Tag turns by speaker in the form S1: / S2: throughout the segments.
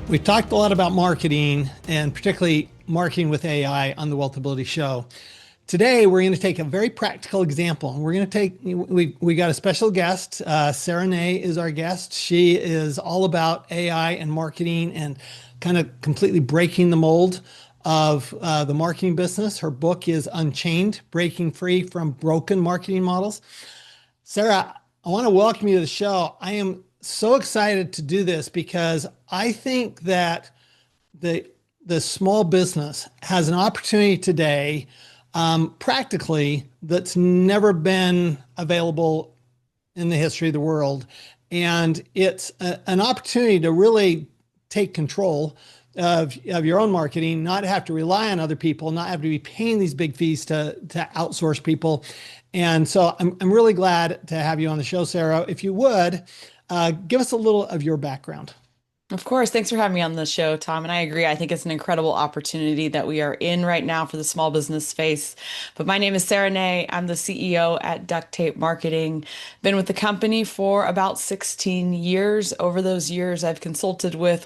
S1: We've talked a lot about marketing and particularly marketing with AI on the Wealth Ability Show. Today, we're going to take a very practical example. We're going to we got a special guest. Sara Nay is our guest. She is all about AI and marketing and kind of completely breaking the mold of the marketing business. Her book is Unchained, Breaking Free from Broken Marketing Models. Sara, I want to welcome you to the show. I am so excited to do this because I think that the small business has an opportunity today, practically, that's never been available in the history of the world. And it's an opportunity to really take control of your own marketing, not have to rely on other people, not have to be paying these big fees to outsource people. And so I'm really glad to have you on the show, Sara. If you would, give us a little of your background.
S2: Of course. Thanks for having me on the show, Tom. And I agree. I think it's an incredible opportunity that we are in right now for the small business space. But my name is Sara Nay. I'm the CEO at Duct Marketing. Been with the company for about 16 years. Over those years, I've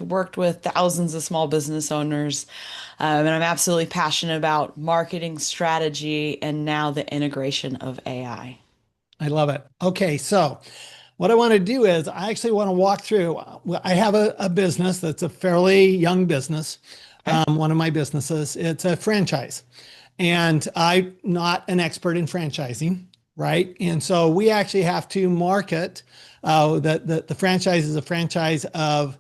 S2: worked with thousands of small business owners. And I'm absolutely passionate about marketing strategy and now the integration of AI.
S1: I love it. Okay, so what I want to do is I actually want to walk through. I have a business that's a fairly young business.
S2: Okay.
S1: One of my businesses, it's a franchise, and I'm not an expert in franchising, right? And so we actually have to market the franchise is a franchise of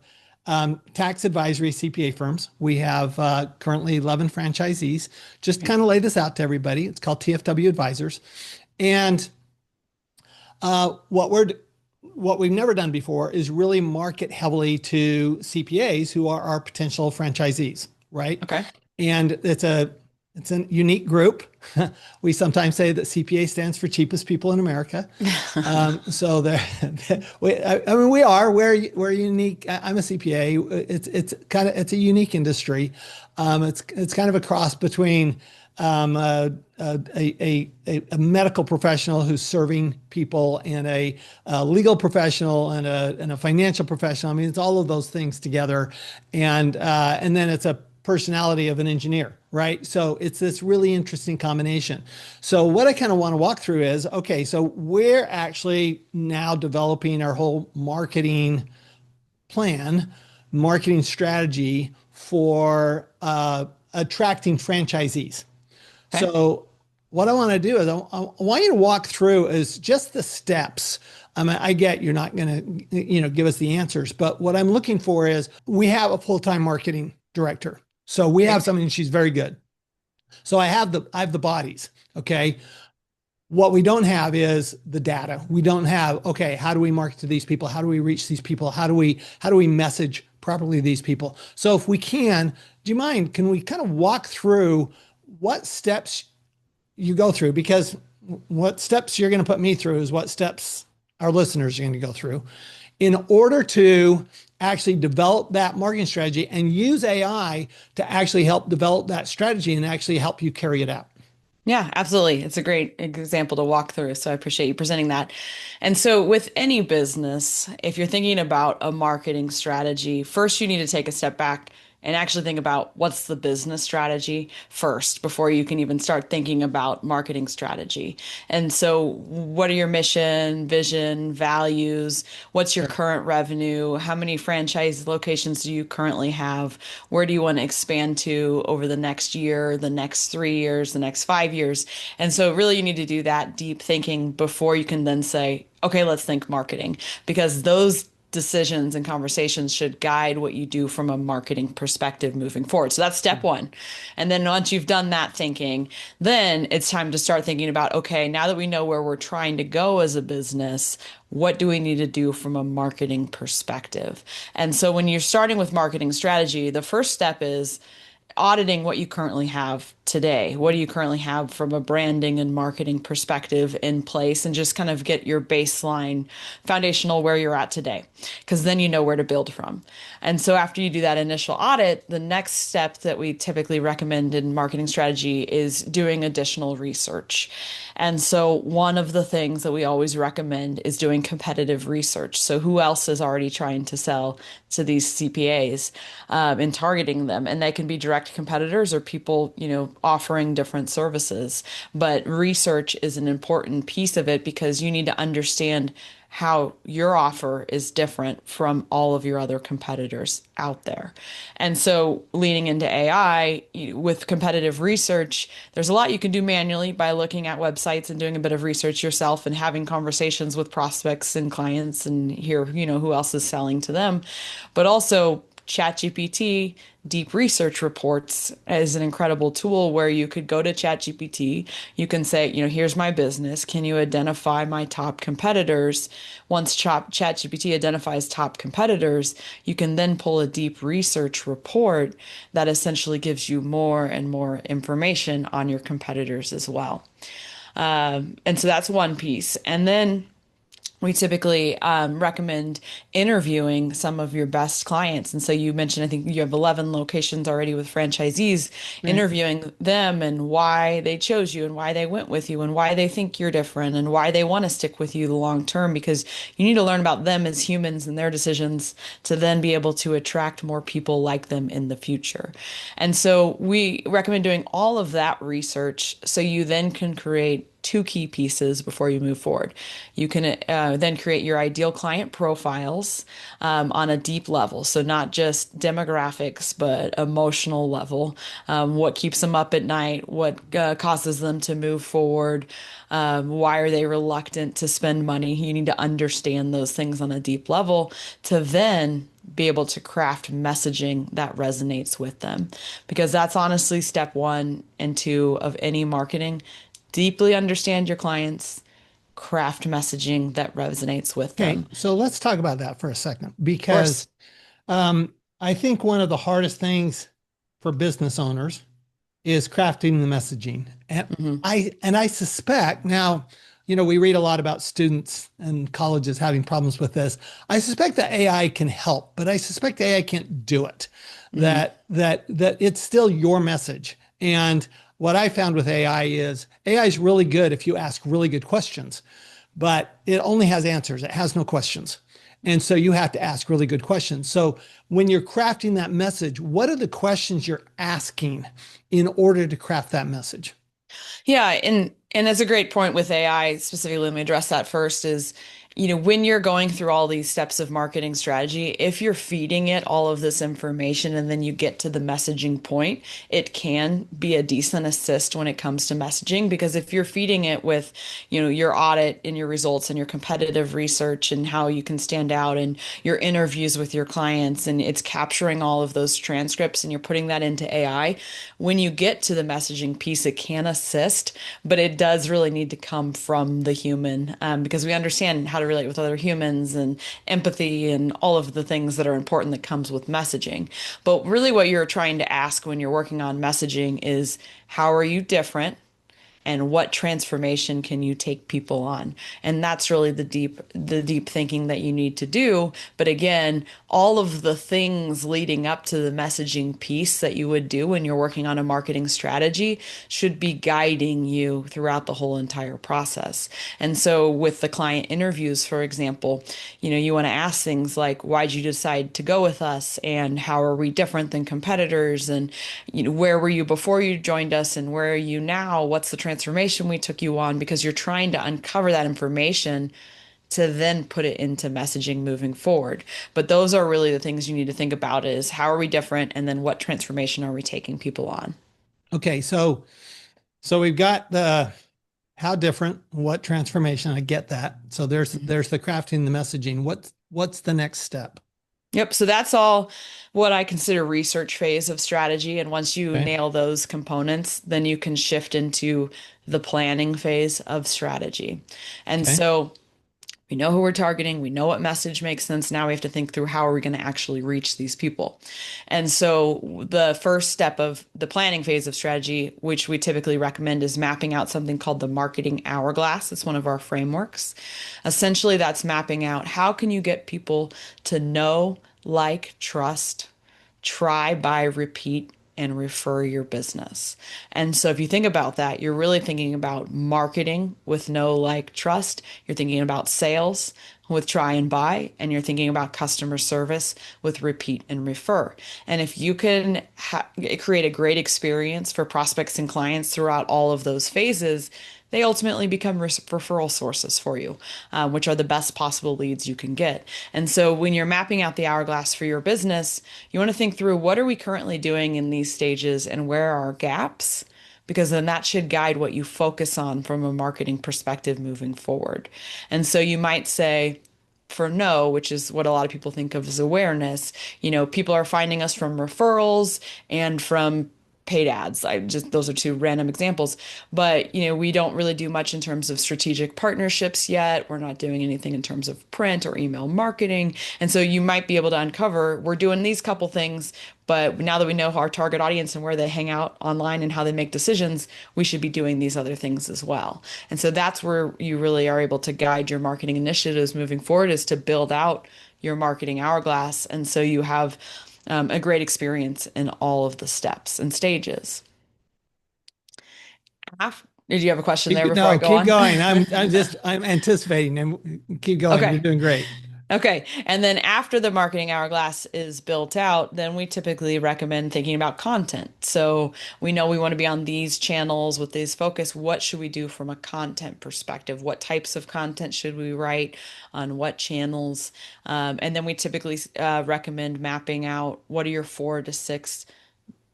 S1: tax advisory CPA firms. We have currently 11 franchisees. Just kind of lay this out to everybody. It's called TFW Advisors, and what we've never done before is really market heavily to CPAs who are our potential franchisees, right?
S2: Okay.
S1: And it's a unique group. We sometimes say that CPA stands for cheapest people in America. So there, I mean, we're unique. I'm a CPA. It's a unique industry. It's kind of a cross between a medical professional who's serving people and a legal professional and a financial professional. I mean, it's all of those things together, and then it's a personality of an engineer, right? So it's this really interesting combination. So what I kind of want to walk through is, okay, so we're actually now developing our whole marketing plan, marketing strategy for attracting franchisees.
S2: Okay.
S1: So what I want to do is I want you to walk through is just the steps. I mean, I get you're not going to, give us the answers, but what I'm looking for is we have a full-time marketing director. So we have somebody, and she's very good. So I have the bodies. Okay. What we don't have is the data. We don't have, okay, how do we market to these people? How do we reach these people? How do we message properly to these people? So if we can, do you mind, can we kind of walk through what steps you go through? Because what steps you're going to put me through is what steps our listeners are going to go through in order to actually develop that marketing strategy and use AI to actually help develop that strategy and actually help you carry it out.
S2: Yeah, absolutely. It's a great example to walk through. So I appreciate you presenting that. And so, with any business, if you're thinking about a marketing strategy, first you need to take a step back and actually think about what's the business strategy first before you can even start thinking about marketing strategy. And so, what are your mission, vision, values? What's your current revenue? How many franchise locations do you currently have? Where do you want to expand to over the next year, the next 3 years, the next 5 years? And so, really, you need to do that deep thinking before you can then say, okay, let's think marketing, because those decisions and conversations should guide what you do from a marketing perspective moving forward. So that's step one. And then once you've done that thinking, then it's time to start thinking about, okay, now that we know where we're trying to go as a business, what do we need to do from a marketing perspective? And so when you're starting with marketing strategy, the first step is auditing what you currently have today. What do you currently have from a branding and marketing perspective in place, and just kind of get your baseline foundational where you're at today, because then you know where to build from. And so after you do that initial audit, the next step that we typically recommend in marketing strategy is doing additional research. And so one of the things that we always recommend is doing competitive research. So who else is already trying to sell to these CPAs, and targeting them? And they can be direct competitors or people, offering different services. But research is an important piece of it because you need to understand how your offer is different from all of your other competitors out there. And so, leaning into AI with competitive research, there's a lot you can do manually by looking at websites and doing a bit of research yourself and having conversations with prospects and clients and hear, who else is selling to them. But also, ChatGPT deep research reports is an incredible tool where you could go to ChatGPT. You can say, here's my business. Can you identify my top competitors? Once ChatGPT identifies top competitors, you can then pull a deep research report that essentially gives you more and more information on your competitors as well. And so that's one piece. And then we typically recommend interviewing some of your best clients. And so you mentioned, I think you have 11 locations already with franchisees,
S1: Right.
S2: interviewing them and why they chose you and why they went with you and why they think you're different and why they want to stick with you the long term, because you need to learn about them as humans and their decisions to then be able to attract more people like them in the future. And so we recommend doing all of that research so you then can create two key pieces before you move forward. You can then create your ideal client profiles on a deep level. So, not just demographics, but emotional level. What keeps them up at night? What causes them to move forward? Why are they reluctant to spend money? You need to understand those things on a deep level to then be able to craft messaging that resonates with them. Because that's honestly step one and two of any marketing. Deeply understand your clients, craft messaging that resonates with
S1: Okay,
S2: them.
S1: so let's talk about that for a second
S2: Of course.
S1: because I think one of the hardest things for business owners is crafting the messaging. And
S2: Hmm.
S1: I suspect now, we read a lot about students and colleges having problems with this. I suspect that AI can help, but I suspect AI can't do it.
S2: Hmm.
S1: That it's still your message. And what I found with AI is really good if you ask really good questions, but it only has answers. It has no questions. And so you have to ask really good questions. So when you're crafting that message, what are the questions you're asking in order to craft that message?
S2: Yeah, and that's a great point with AI specifically. Let me address that first is, when you're going through all these steps of marketing strategy, if you're feeding it all of this information and then you get to the messaging point, it can be a decent assist when it comes to messaging. Because if you're feeding it with, your audit and your results and your competitive research and how you can stand out and your interviews with your clients, and it's capturing all of those transcripts and you're putting that into AI, when you get to the messaging piece, it can assist, but it does really need to come from the human, because we understand how to relate with other humans and empathy and all of the things that are important that comes with messaging. But really, what you're trying to ask when you're working on messaging is, how are you different? And what transformation can you take people on? And that's really the deep thinking that you need to do. But again, all of the things leading up to the messaging piece that you would do when you're working on a marketing strategy should be guiding you throughout the whole entire process. And so with the client interviews, for example, you want to ask things like, why'd you decide to go with us, and how are we different than competitors, and where were you before you joined us and where are you now? What's the transformation we took you on? Because you're trying to uncover that information to then put it into messaging moving forward. But those are really the things you need to think about: is how are we different, and then what transformation are we taking people on?
S1: Okay, so we've got the how different, what transformation. I get that. So there's the crafting the messaging. What's the next step?
S2: Yep. So that's all what I consider research phase of strategy. And once you
S1: Okay.
S2: nail those components, then you can shift into the planning phase of strategy. And
S1: Okay.
S2: so we know who we're targeting. We know what message makes sense. Now we have to think through how are we going to actually reach these people. And so the first step of the planning phase of strategy, which we typically recommend, is mapping out something called the marketing hourglass. It's one of our frameworks. Essentially, that's mapping out how can you get people to know, like, trust, try, buy, repeat, and refer your business. And so if you think about that, you're really thinking about marketing with know, like, trust. You're thinking about sales with try and buy, and you're thinking about customer service with repeat and refer. And if you can create a great experience for prospects and clients throughout all of those phases, they ultimately become referral sources for you, which are the best possible leads you can get. And so when you're mapping out the hourglass for your business, you want to think through, what are we currently doing in these stages and where are our gaps? Because then that should guide what you focus on from a marketing perspective moving forward. And so you might say, for no, which is what a lot of people think of as awareness, people are finding us from referrals and from paid ads. Those are two random examples, but we don't really do much in terms of strategic partnerships yet. We're not doing anything in terms of print or email marketing. And so you might be able to uncover, we're doing these couple things, but now that we know our target audience and where they hang out online and how they make decisions, we should be doing these other things as well. And so that's where you really are able to guide your marketing initiatives moving forward, is to build out your marketing hourglass. And so you have a great experience in all of the steps and stages. Did you have a question there before I
S1: No,
S2: go
S1: keep
S2: on?
S1: going. I'm anticipating, and keep going. You're
S2: Okay.
S1: doing great.
S2: Okay. And then after the marketing hourglass is built out, then we typically recommend thinking about content. So we know we want to be on these channels with this focus. What should we do from a content perspective? What types of content should we write on what channels? And then we typically recommend mapping out, what are your 4 to 6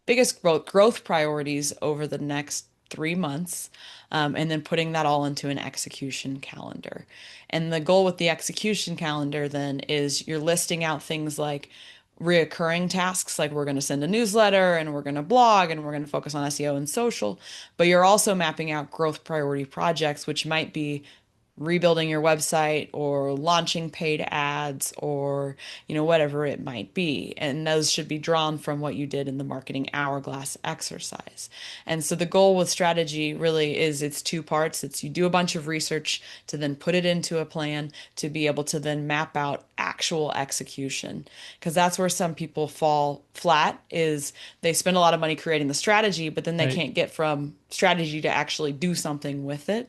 S2: biggest growth priorities over the next 3 months, and then putting that all into an execution calendar. And the goal with the execution calendar then is you're listing out things like reoccurring tasks, like we're going to send a newsletter and we're going to blog and we're going to focus on SEO and social, but you're also mapping out growth priority projects, which might be rebuilding your website or launching paid ads, or whatever it might be, and those should be drawn from what you did in the marketing hourglass exercise. And so the goal with strategy really is, it's two parts. It's, you do a bunch of research to then put it into a plan to be able to then map out actual execution, because that's where some people fall flat, is they spend a lot of money creating the strategy, but then they
S1: Right.
S2: can't get from strategy to actually do something with it.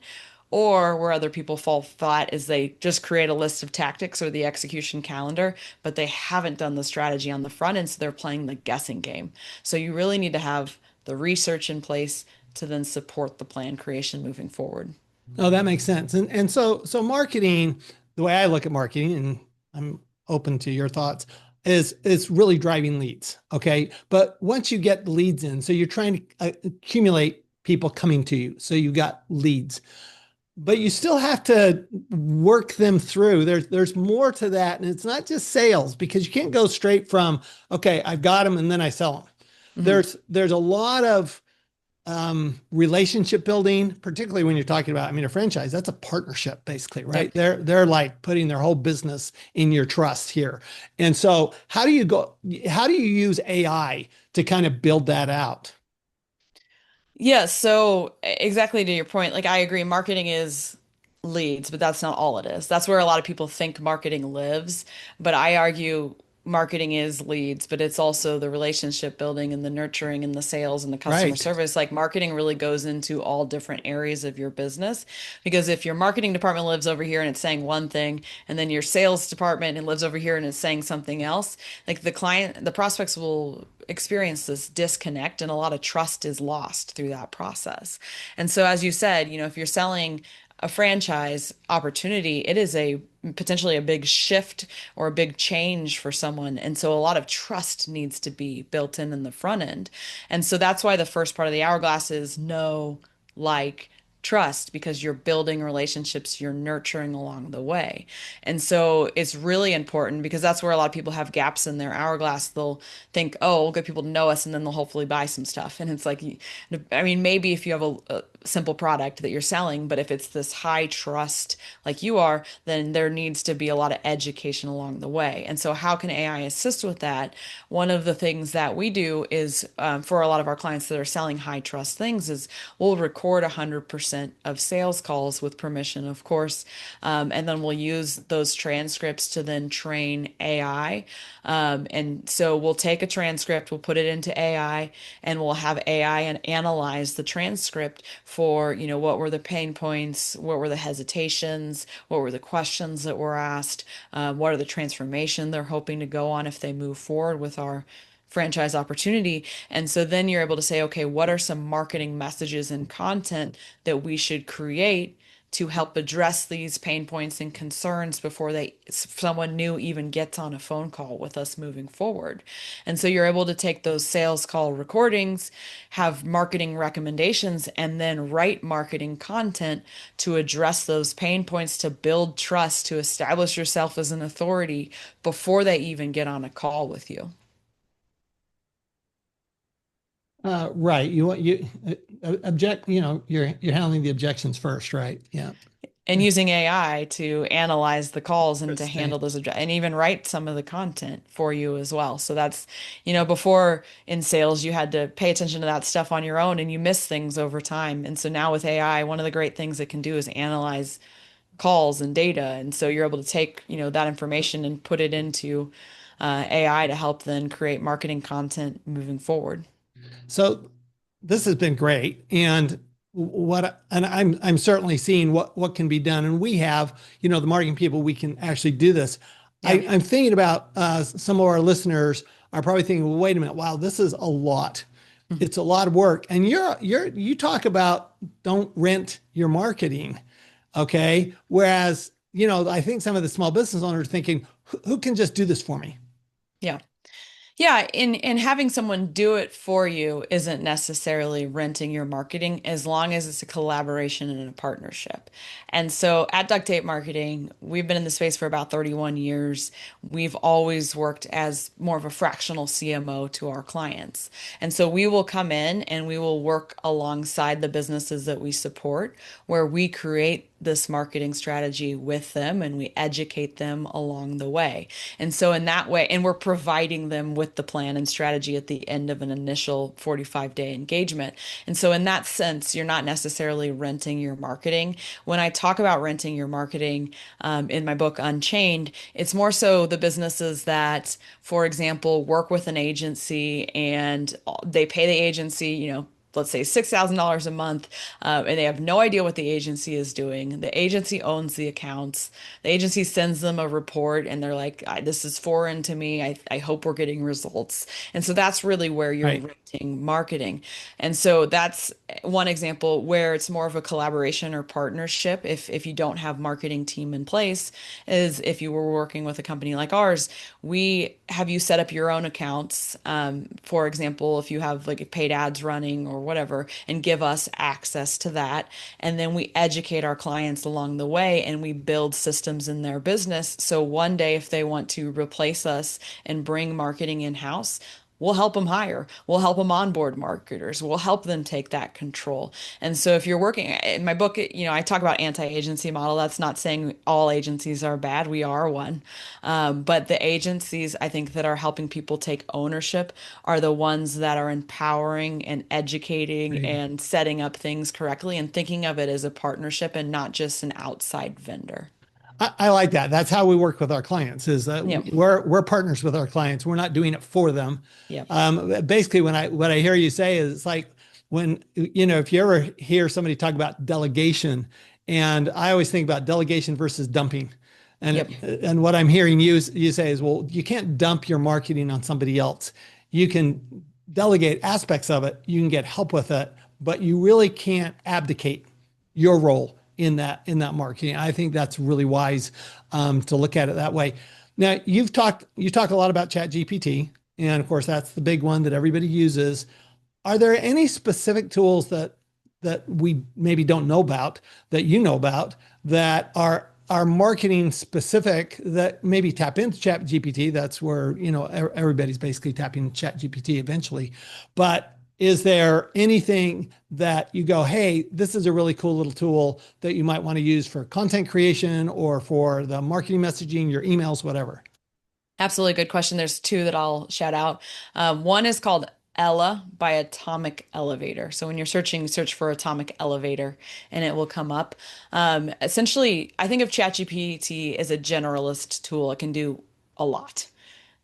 S2: Or where other people fall flat is they just create a list of tactics or the execution calendar, but they haven't done the strategy on the front end, so they're playing the guessing game. So you really need to have the research in place to then support the plan creation moving forward.
S1: Oh, that makes sense. And so marketing, the way I look at marketing, and I'm open to your thoughts, is it's really driving leads. Okay. But once you get the leads in, so you're trying to accumulate people coming to you. So you've got leads, but you still have to work them through. There's more to that. And it's not just sales, because you can't go straight from, okay, I've got them and then I sell them.
S2: Mhm.
S1: There's a lot of relationship building, particularly when you're talking about, I mean, a franchise, that's a partnership basically, right?
S2: Yep.
S1: They're like putting their whole business in your trust here. And so how do you use AI to kind of build that out?
S2: Yeah, so exactly to your point, like I agree, marketing is leads, but that's not all it is. That's where a lot of people think marketing lives, but I argue marketing is leads, but it's also the relationship building and the nurturing and the sales and the customer
S1: Right.
S2: service. Like marketing really goes into all different areas of your business, because if your marketing department lives over here and it's saying one thing, and then your sales department and lives over here and it's saying something else, like the prospects will experience this disconnect, and a lot of trust is lost through that process. And so, as you said, if you're selling a franchise opportunity, it is a potentially a big shift or a big change for someone. And so a lot of trust needs to be built in the front end. And so that's why the first part of the hourglass is know, like, trust, because you're building relationships, you're nurturing along the way. And so it's really important, because that's where a lot of people have gaps in their hourglass. They'll think, oh, we'll get people to know us and then they'll hopefully buy some stuff. And it's like, I mean, maybe if you have simple product that you're selling. But if it's this high trust like you are, then there needs to be a lot of education along the way. And so, how can AI assist with that? One of the things that we do is for a lot of our clients that are selling high trust things is we'll record 100% of sales calls with permission, of course, and then we'll use those transcripts to then train AI. And so we'll take a transcript, we'll put it into AI, and we'll have AI and analyze the transcript for, what were the pain points, what were the hesitations, what were the questions that were asked, what are the transformation they're hoping to go on if they move forward with our franchise opportunity. And so then you're able to say, okay, what are some marketing messages and content that we should create to help address these pain points and concerns before someone new even gets on a phone call with us moving forward. And so you're able to take those sales call recordings, have marketing recommendations, and then write marketing content to address those pain points, to build trust, to establish yourself as an authority before they even get on a call with you.
S1: Right. Object. You're handling the objections first, right? Yeah.
S2: And using AI to analyze the calls and to
S1: Interesting.
S2: handle those and even write some of the content for you as well. So that's, before in sales, you had to pay attention to that stuff on your own and you miss things over time. And so now with AI, one of the great things it can do is analyze calls and data. And so you're able to take, that information and put it into AI to help then create marketing content moving forward.
S1: So this has been great. And I'm certainly seeing what can be done. And we have, the marketing people, we can actually do this.
S2: Yeah.
S1: I'm thinking about some of our listeners are probably thinking, well, wait a minute, wow, this is a lot. It's a lot of work. And you talk about don't rent your marketing. Okay. Whereas, I think some of the small business owners are thinking, who can just do this for me?
S2: Yeah. Yeah, in having someone do it for you isn't necessarily renting your marketing as long as it's a collaboration and a partnership. And so at Duct Tape Marketing, we've been in the space for about 31 years. We've always worked as more of a fractional CMO to our clients. And so we will come in and we will work alongside the businesses that we support, where we create this marketing strategy with them and we educate them along the way. And so in that way, and we're providing them with the plan and strategy at the end of an initial 45-day engagement. And so in that sense, you're not necessarily renting your marketing. When I talk about renting your marketing in my book, Unchained, it's more so the businesses that, for example, work with an agency and they pay the agency, let's say $6,000 a month, and they have no idea what the agency is doing. The agency owns the accounts. The agency sends them a report, and they're like, "This is foreign to me. I hope we're getting results." And so that's really where you're
S1: Right.
S2: renting marketing. And so that's one example where it's more of a collaboration or partnership. If you don't have marketing team in place, is if you were working with a company like ours, we have you set up your own accounts. For example, if you have like paid ads running or whatever, and give us access to that. And then we educate our clients along the way and we build systems in their business. So one day, if they want to replace us and bring marketing in-house, we'll help them hire. We'll help them onboard marketers. We'll help them take that control. And so if you're working in my book, I talk about anti-agency model. That's not saying all agencies are bad. We are one. But the agencies I think that are helping people take ownership are the ones that are empowering and educating
S1: Right.
S2: and setting up things correctly and thinking of it as a partnership and not just an outside vendor.
S1: I like that. That's how we work with our clients is that
S2: Yep.
S1: we're partners with our clients. We're not doing it for them.
S2: Yep.
S1: Basically, what I hear you say is it's like when, if you ever hear somebody talk about delegation, and I always think about delegation versus dumping.
S2: Yep.
S1: And what I'm hearing you say is, well, you can't dump your marketing on somebody else. You can delegate aspects of it. You can get help with it, but you really can't abdicate your role in that marketing. I think that's really wise to look at it that way. Now you talk a lot about Chat GPT, and of course that's the big one that everybody uses. Are there any specific tools that we maybe don't know about that you know about that are marketing specific that maybe tap into Chat GPT? That's where everybody's basically tapping Chat GPT eventually, but Is there anything that you go, hey, this is a really cool little tool that you might want to use for content creation or for the marketing messaging, your emails, whatever?
S2: Absolutely good question. There's two that I'll shout out. One is called Ella by Atomic Elevator. So when you're searching, search for Atomic Elevator and it will come up. Essentially, I think of ChatGPT as a generalist tool. It can do a lot.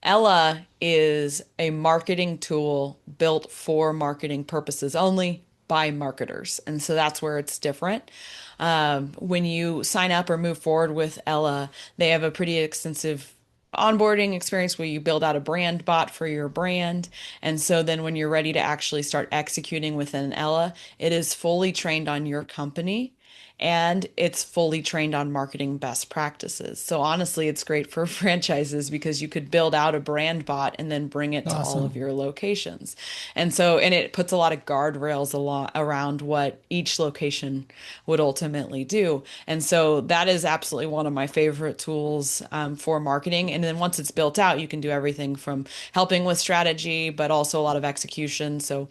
S2: Ella is a marketing tool built for marketing purposes only by marketers. And so that's where it's different. When you sign up or move forward with Ella, they have a pretty extensive onboarding experience where you build out a brand bot for your brand. And so then when you're ready to actually start executing within Ella, it is fully trained on your company and it's fully trained on marketing best practices. So honestly, it's great for franchises because you could build out a brand bot and then bring it to all of
S1: Awesome.
S2: your locations. And it puts a lot of guardrails around what each location would ultimately do. And so that is absolutely one of my favorite tools for marketing. And then once it's built out, you can do everything from helping with strategy, but also a lot of execution. So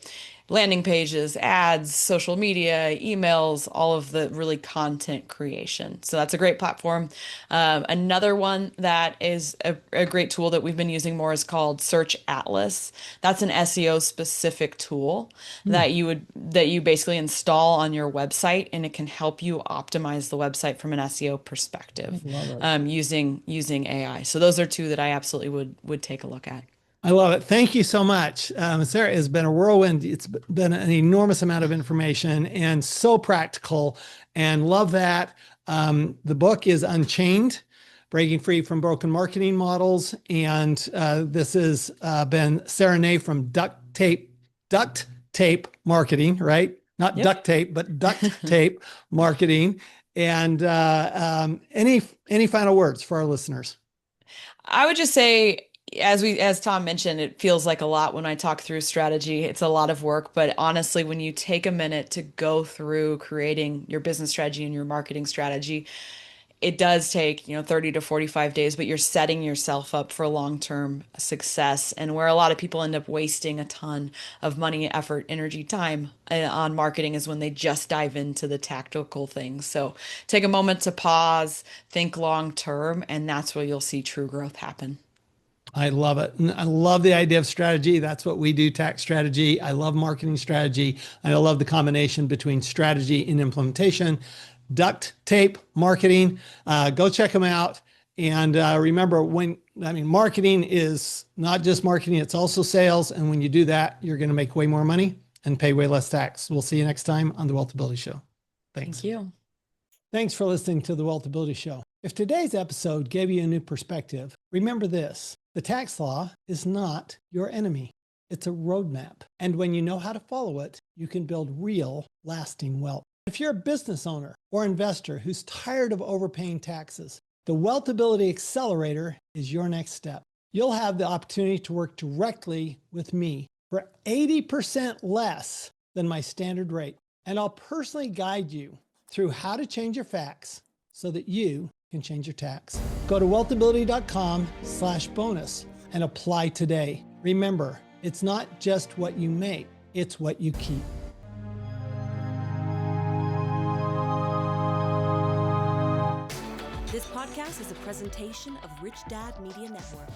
S2: landing pages, ads, social media, emails, all of the really content creation. So that's a great platform. Another one that is a great tool that we've been using more is called Search Atlas. That's an SEO specific tool
S1: Hmm.
S2: that you basically install on your website, and it can help you optimize the website from an SEO
S1: I
S2: perspective
S1: love it.
S2: using AI. So those are two that I absolutely would take a look at.
S1: I love it. Thank you so much. Sarah, it's been a whirlwind. It's been an enormous amount of information and so practical, and love that. The book is Unchained, Breaking Free from Broken Marketing Models. And this has been Sara Nay from Duct Tape Marketing, right? Not
S2: Yep.
S1: duct tape, but Duct Tape Marketing. And any final words for our listeners?
S2: I would just say, as Tom mentioned, it feels like a lot when I talk through strategy. It's a lot of work, but honestly, when you take a minute to go through creating your business strategy and your marketing strategy, it does take, 30 to 45 days, but you're setting yourself up for long-term success. And where a lot of people end up wasting a ton of money, effort, energy, time on marketing is when they just dive into the tactical things. So take a moment to pause, think long term, and that's where you'll see true growth happen.
S1: I love it. And I love the idea of strategy. That's what we do, tax strategy. I love marketing strategy. I love the combination between strategy and implementation. Duct tape marketing. Go check them out. And remember, marketing is not just marketing, it's also sales. And when you do that, you're going to make way more money and pay way less tax. We'll see you next time on The Wealth Ability Show.
S2: Thank
S1: Thanks.
S2: you.
S1: Thanks for listening to The Wealth Ability Show. If today's episode gave you a new perspective, remember this: the tax law is not your enemy. It's a roadmap. And when you know how to follow it, you can build real, lasting wealth. If you're a business owner or investor who's tired of overpaying taxes, the Wealth Ability Accelerator is your next step. You'll have the opportunity to work directly with me for 80% less than my standard rate. And I'll personally guide you through how to change your facts so that you can change your tax. Go to wealthability.com/bonus and apply today. Remember, it's not just what you make, it's what you keep.
S3: This podcast is a presentation of Rich Dad Media Network.